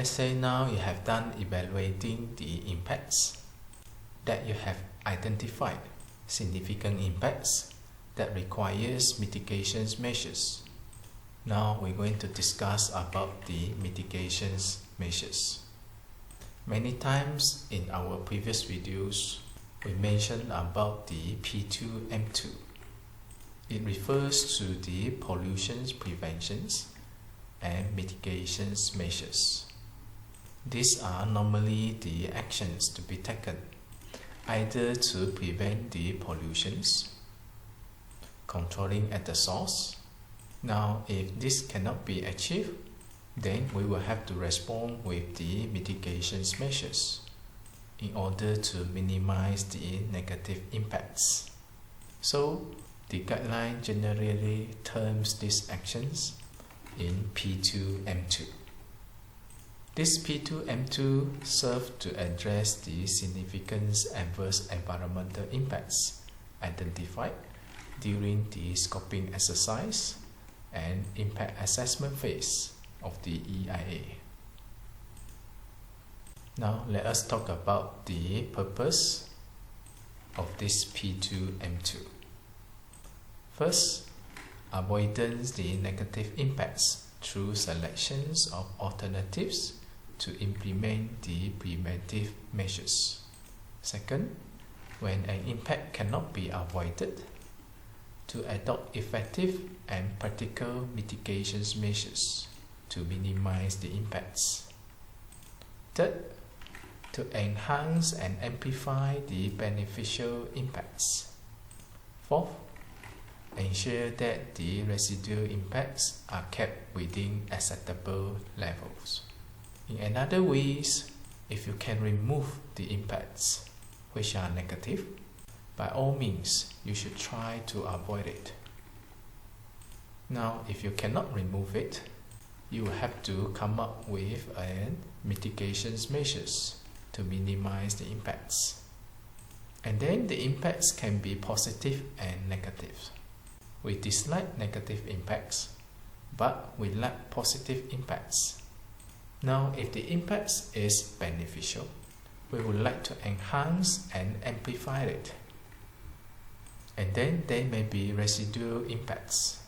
Let's say now you have done evaluating the impacts that you have identified significant impacts that requires mitigation measures. Now we're going to discuss about the mitigation measures. Many times in our previous videos, we mentioned about the P2M2. It refers to the pollution preventions and mitigation measures. These are normally the actions to be taken either to prevent the pollutions, controlling at the source. Now, if this cannot be achieved, then we will have to respond with the mitigation measures in order to minimize the negative impacts. So, the guideline generally terms these actions in P2M2. This P2M2 serves to address the significant adverse environmental impacts identified during the scoping exercise and impact assessment phase of the EIA. Now let us talk about the purpose of this P2M2. First, avoidance the negative impacts through selections of alternatives to implement the preventive measures. Second, when an impact cannot be avoided, to adopt effective and practical mitigation measures to minimize the impacts. Third, to enhance and amplify the beneficial impacts. Fourth, ensure that the residual impacts are kept within acceptable levels. In other ways, if you can remove the impacts which are negative, by all means, you should try to avoid it. Now, if you cannot remove it, you will have to come up with a mitigation measures to minimize the impacts. And then the impacts can be positive and negative. We dislike negative impacts, but we like positive impacts. Now, if the impacts is beneficial, we would like to enhance and amplify it. And then there may be residual impacts.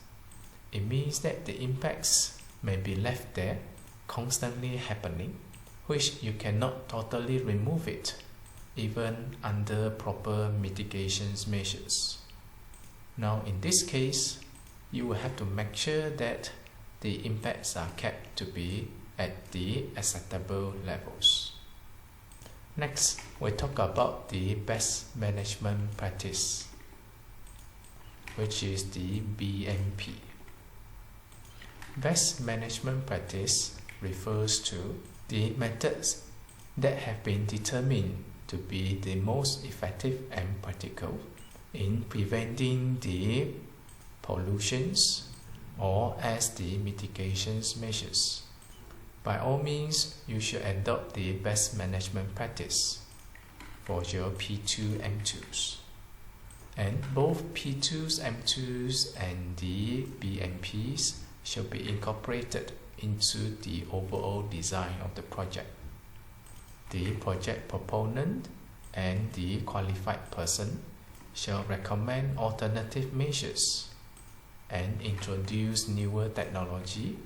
It means that the impacts may be left there, constantly happening, which you cannot totally remove it, even under proper mitigation measures. Now in this case, you will have to make sure that the impacts are kept to be at the acceptable levels. Next, we talk about the best management practice, which is the BMP. Best management practice refers to the methods that have been determined to be the most effective and practical in preventing the pollutions or as the mitigation measures. By all means, you should adopt the best management practice for your P2M2s. And both P2M2s and the BMPs should be incorporated into the overall design of the project. The project proponent and the qualified person shall recommend alternative measures and introduce newer technology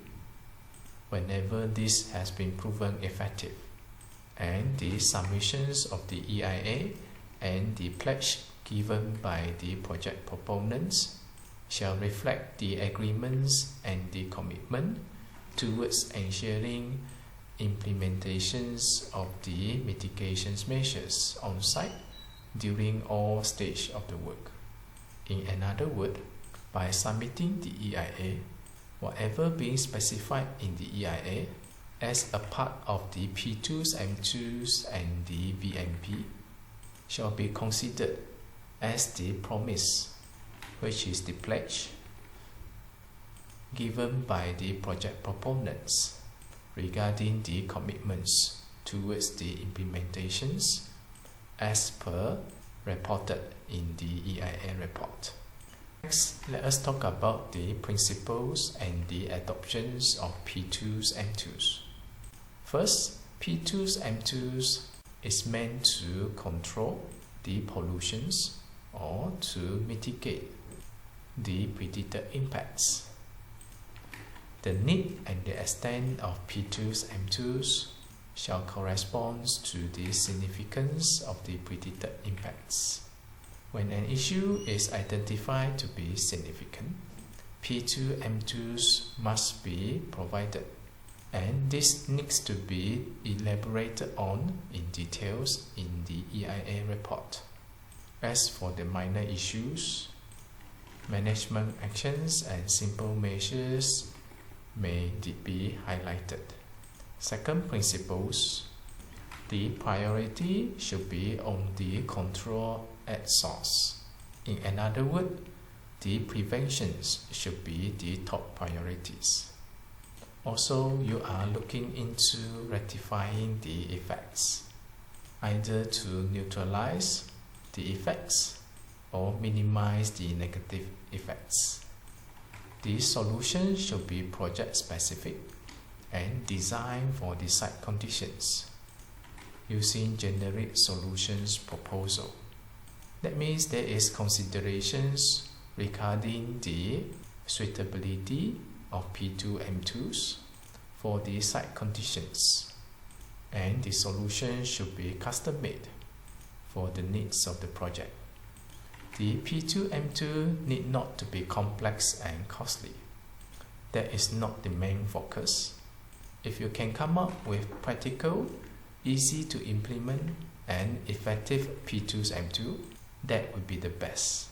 whenever this has been proven effective. And the submissions of the EIA and the pledge given by the project proponents shall reflect the agreements and the commitment towards ensuring implementations of the mitigation measures on site during all stages of the work. In another word, by submitting the EIA, whatever being specified in the EIA as a part of the P2M2s and the BMP shall be considered as the promise, which is the pledge given by the project proponents regarding the commitments towards the implementations as per reported in the EIA report. Next, let us talk about the principles and the adoptions of P2s and 2s. First, P2M2 is meant to control the pollutions or to mitigate the predicted impacts. The need and the extent of P2M2 shall correspond to the significance of the predicted impacts. When an issue is identified to be significant, P2M2 must be provided, and this needs to be elaborated on in details in the EIA report. As for the minor issues, management actions and simple measures may be highlighted. Second principles, the priority should be on the control at source. In another word, the preventions should be the top priorities. Also, you are looking into rectifying the effects, either to neutralize the effects or minimize the negative effects. The solution should be project specific and designed for the site conditions using generic solutions proposal. That means there is considerations regarding the suitability of P2M2s for the site conditions, and the solution should be custom made for the needs of the project. The P2M2 need not to be complex and costly. That is not the main focus. If you can come up with practical, easy to implement and effective P2M2, that would be the best.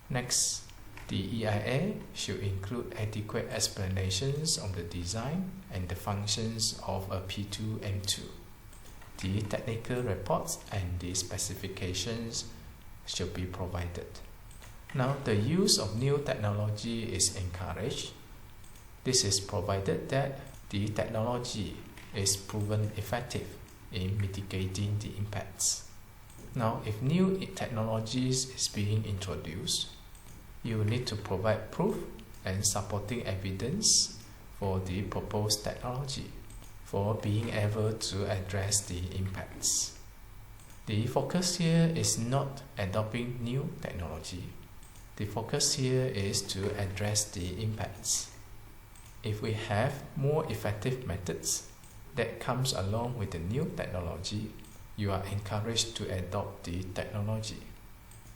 Next, the EIA should include adequate explanations of the design and the functions of a P2M2. The technical reports and the specifications should be provided. Now, the use of new technology is encouraged. This is provided that the technology is proven effective in mitigating the impacts. Now, if new technologies is being introduced, you will need to provide proof and supporting evidence for the proposed technology for being able to address the impacts. The focus here is not adopting new technology. The focus here is to address the impacts. If we have more effective methods that comes along with the new technology, you are encouraged to adopt the technology.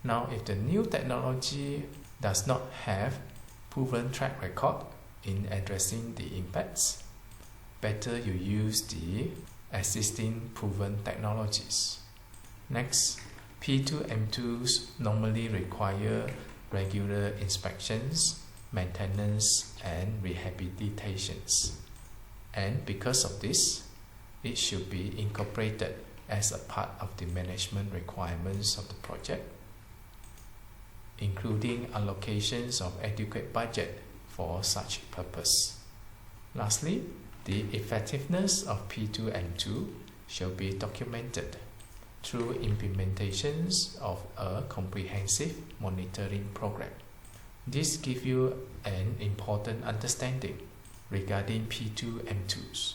Now, if the new technology does not have proven track record in addressing the impacts, better you use the existing proven technologies. Next, P2M2s normally require regular inspections, maintenance, and rehabilitations. And because of this, it should be incorporated as a part of the management requirements of the project, including allocations of adequate budget for such purpose. Lastly, the effectiveness of P2M2 shall be documented through implementations of a comprehensive monitoring program. This gives you an important understanding regarding P2M2s.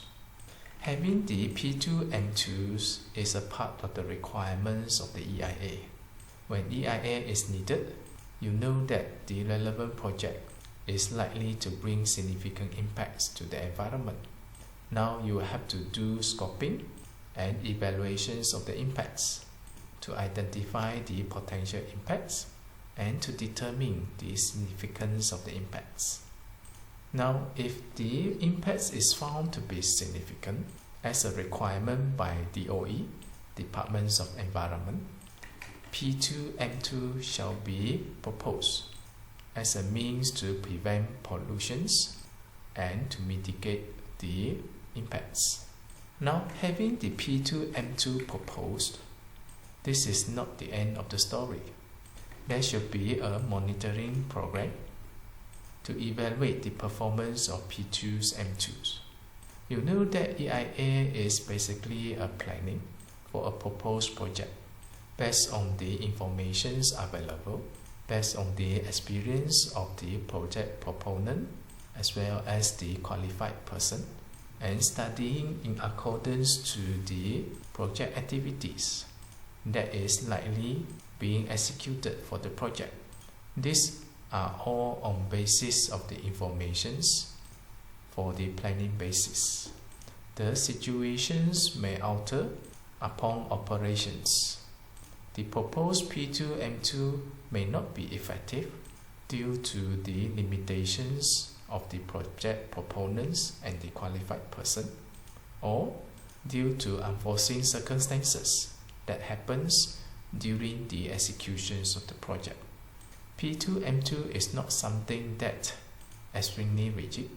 Having the P2M2s is a part of the requirements of the EIA. When EIA is needed, you know that the relevant project is likely to bring significant impacts to the environment. Now you have to do scoping and evaluations of the impacts to identify the potential impacts and to determine the significance of the impacts. Now, if the impacts is found to be significant as a requirement by DOE, Departments of Environment, P2M2 shall be proposed as a means to prevent pollutions and to mitigate the impacts. Now, having the P2M2 proposed, this is not the end of the story. There should be a monitoring program to evaluate the performance of P2M2s. You know that EIA is basically a planning for a proposed project based on the information available, based on the experience of the project proponent as well as the qualified person, and studying in accordance to the project activities that is likely being executed for the project. These are all on basis of the informations for the planning basis. The situations may alter upon operations. The proposed P2M2 may not be effective due to the limitations of the project proponents and the qualified person, or due to unforeseen circumstances that happens during the executions of the project. P2M2 is not something that extremely rigid.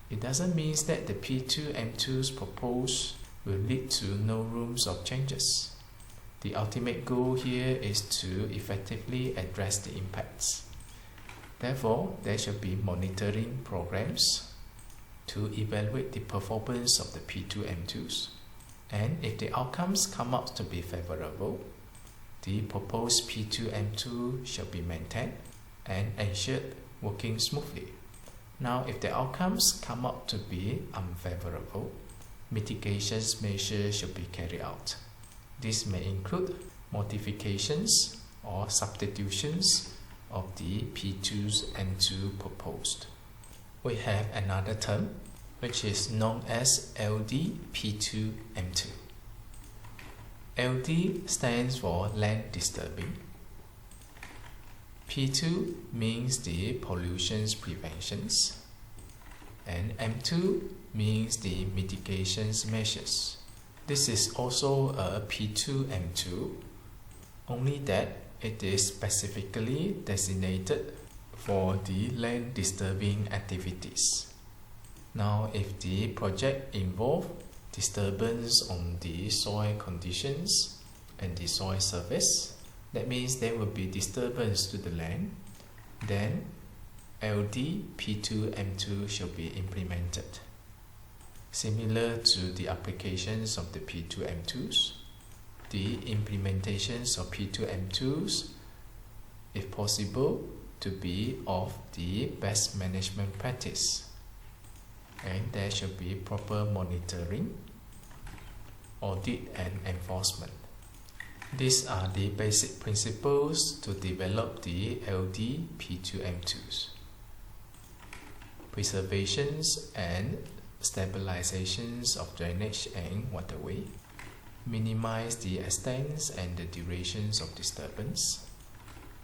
It doesn't mean that the P2M2's proposed will lead to no rooms of changes. The ultimate goal here is to effectively address the impacts. Therefore, there should be monitoring programs to evaluate the performance of the P2M2s. And if the outcomes come out to be favorable, the proposed P2M2 shall be maintained and ensured working smoothly. Now, if the outcomes come out to be unfavorable, mitigation measures should be carried out. This may include modifications or substitutions of the P2M2 proposed. We have another term which is known as LDP2M2. LD stands for land disturbing. P2 means the pollutions preventions, and M2 means the mitigations measures. This is also a P2M2, only that it is specifically designated for the land disturbing activities. Now, if the project involves disturbance on the soil conditions and the soil surface, that means there will be disturbance to the land, then LDP2M2 should be implemented. Similar to the applications of the P2M2s, the implementations of P2M2s, if possible, to be of the best management practice, and there should be proper monitoring, audit and enforcement. These are the basic principles to develop the LDP2M2s. Preservations and stabilizations of drainage and waterway, minimize the extent and the durations of disturbance,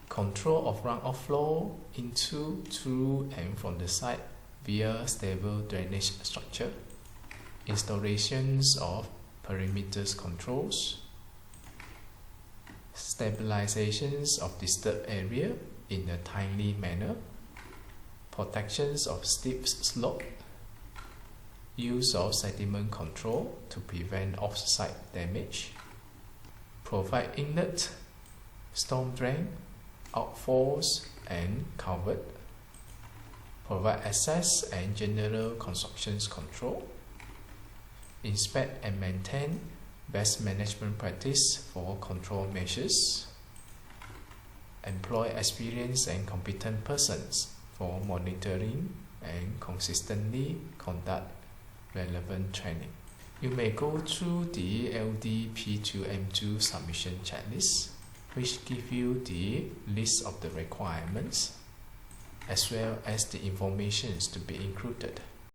control of runoff flow into, through and from the site via stable drainage structure, installations of perimeters controls, stabilizations of disturbed area in a timely manner, protections of steep slope, use of sediment control to prevent off-site damage, provide inlet, storm drain, outfalls and culvert, provide access and general construction control, inspect and maintain best management practice for control measures, employ experienced and competent persons for monitoring and consistently conduct relevant training. You may go through the LDP2M2 submission checklist, which give you the list of the requirements as well as the information to be included.